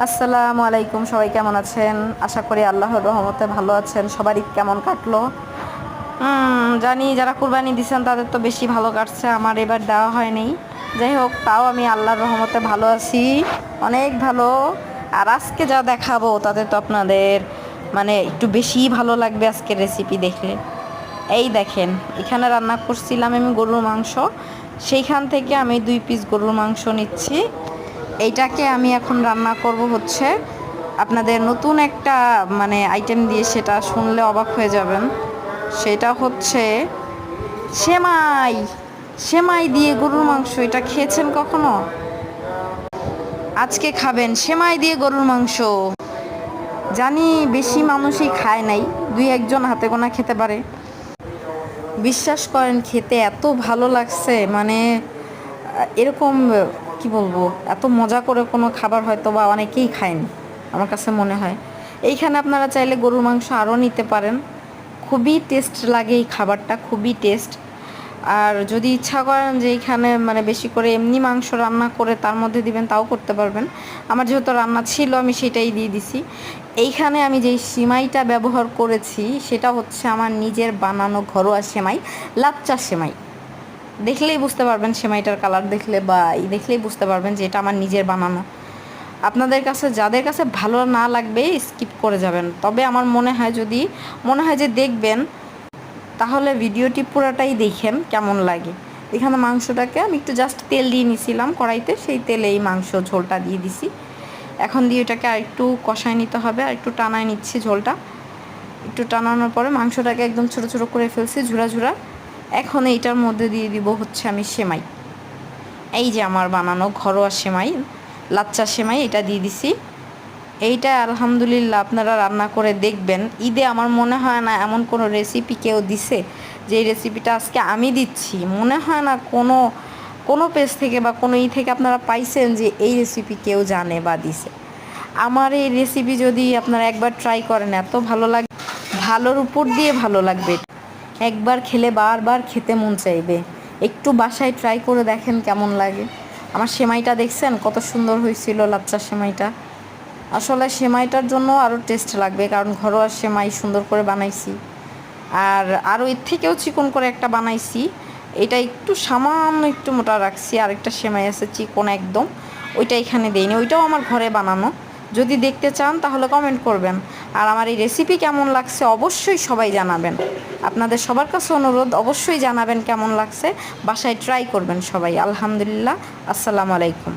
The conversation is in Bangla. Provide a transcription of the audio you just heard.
আসসালামু আলাইকুম, সবাই কেমন আছেন? আশা করি আল্লাহর রহমতে ভালো আছেন। সবার ঈদ কেমন কাটলো? জানি যারা কুরবানি দিয়েছেন তাদের তো বেশি ভালো কাটছে, আমার এবার দেওয়া হয়নি। যাই হোক, তাও আমি আল্লাহর রহমতে ভালো আছি, অনেক ভালো। আর আজকে যা দেখাবো তাতে তো আপনাদের মানে একটু বেশিই ভালো লাগবে আজকের রেসিপি দেখলে। এই দেখেন, এখানে রান্না করছিলাম আমি গরুর মাংস, সেইখান থেকে আমি 2 পিস গরুর মাংস নিচ্ছি। এইটাকে আমি এখন রান্না করব হচ্ছে আপনাদের নতুন একটা মানে আইটেম দিয়ে, সেটা শুনলে অবাক হয়ে যাবেন। সেটা হচ্ছে সেমাই। সেমাই দিয়ে গরুর মাংস, এটা খেয়েছেন কখনো? আজকে খাবেন সেমাই দিয়ে গরুর মাংস। জানি বেশি মানুষই খায় নাই, 2-1 জন হাতে গোনা খেতে পারে। বিশ্বাস করেন, খেতে এত ভালো লাগছে, মানে এরকম কি বলবো, এত মজা করে কোনো খাবার হয়তো বা অনেকেই খায়নি আমার কাছে মনে হয়। এইখানে আপনারা চাইলে গরুর মাংস আরও নিতে পারেন, খুবই টেস্ট লাগে এই খাবারটা, খুবই টেস্ট। আর যদি ইচ্ছা করেন যে এইখানে মানে বেশি করে এমনি মাংস রান্না করে তার মধ্যে দিবেন, তাও করতে পারবেন। আমার যেহেতু রান্না ছিল আমি সেটাই দিয়ে দিছি। এইখানে আমি যেই সেমাইটা ব্যবহার করেছি সেটা হচ্ছে আমার নিজের বানানো ঘরোয়া সেমাই, লাচ্চা সেমাই। দেখলেই বুঝতে পারবেন, সেমাইটার কালার দেখলে বা দেখলেই বুঝতে পারবেন যে এটা আমার নিজের বানানো। আপনাদের কাছে যাদের কাছে ভালো না লাগবে স্কিপ করে যাবেন, তবে আমার মনে হয় যে দেখবেন, তাহলে ভিডিওটি পুরোটাই দেখেন কেমন লাগে। এখানে মাংসটাকে আমি একটু জাস্ট তেল দিয়ে নিছিলাম কড়াইতে, সেই তেলে এই মাংস ঝোলটা দিয়ে দিছি। এখন দিয়ে এটাকে আর একটু কষায় নিতে হবে, আর একটু টানায় নিচ্ছি ঝোলটা। একটু টানানোর পরে মাংসটাকে একদম ছোটো ছোটো করে ফেলছি, ঝুরা ঝুরা। এখন এইটার মধ্যে দিয়ে দিব হচ্ছে আমি সেমাই, এই যে আমার বানানো ঘরোয়া সেমাই, লাচ্চা সেমাই, এটা দিয়ে দিছি। এইটা আলহামদুলিল্লাহ আপনারা রান্না করে দেখবেন। ঈদে আমার মনে হয় না এমন কোনো রেসিপি কেউ দিছে যে এই রেসিপিটা আজকে আমি দিচ্ছি, মনে হয় না কোনো পেজ থেকে বা কোনো থেকে আপনারা পাইছেন যে এই রেসিপি কেউ জানে বা দিছে। আমার এই রেসিপি যদি আপনারা একবার ট্রাই করেন, এত ভালো লাগবে, ভালোর উপর দিয়ে ভালো লাগবে, একবার খেলে বারবার খেতে মন চাইবে। একটু বাসায় ট্রাই করে দেখেন কেমন লাগে। আমার সেমাইটা দেখছেন কত সুন্দর হয়েছিল, লাচ্চা সেমাইটা। আসলে সেমাইটার জন্য আরও টেস্ট লাগবে, কারণ ঘরোয়া সেমাই সুন্দর করে বানাইছি। আর আরও এর থেকেও চিকন করে একটা বানাইছি, এটা একটু সামান্য একটু মোটা রাখছি। আরেকটা সেমাই আছে চিকন একদম, ওইটা এখানে দেইনি, ওইটাও আমার ঘরে বানানো। যদি দেখতে চান তাহলে কমেন্ট করবেন। আর আমার এই রেসিপি কেমন লাগছে অবশ্যই সবাই জানাবেন। আপনাদের সবার কাছে অনুরোধ, অবশ্যই জানাবেন কেমন লাগছে, বাসায় ট্রাই করবেন সবাই। আলহামদুলিল্লাহ, আসসালামু আলাইকুম।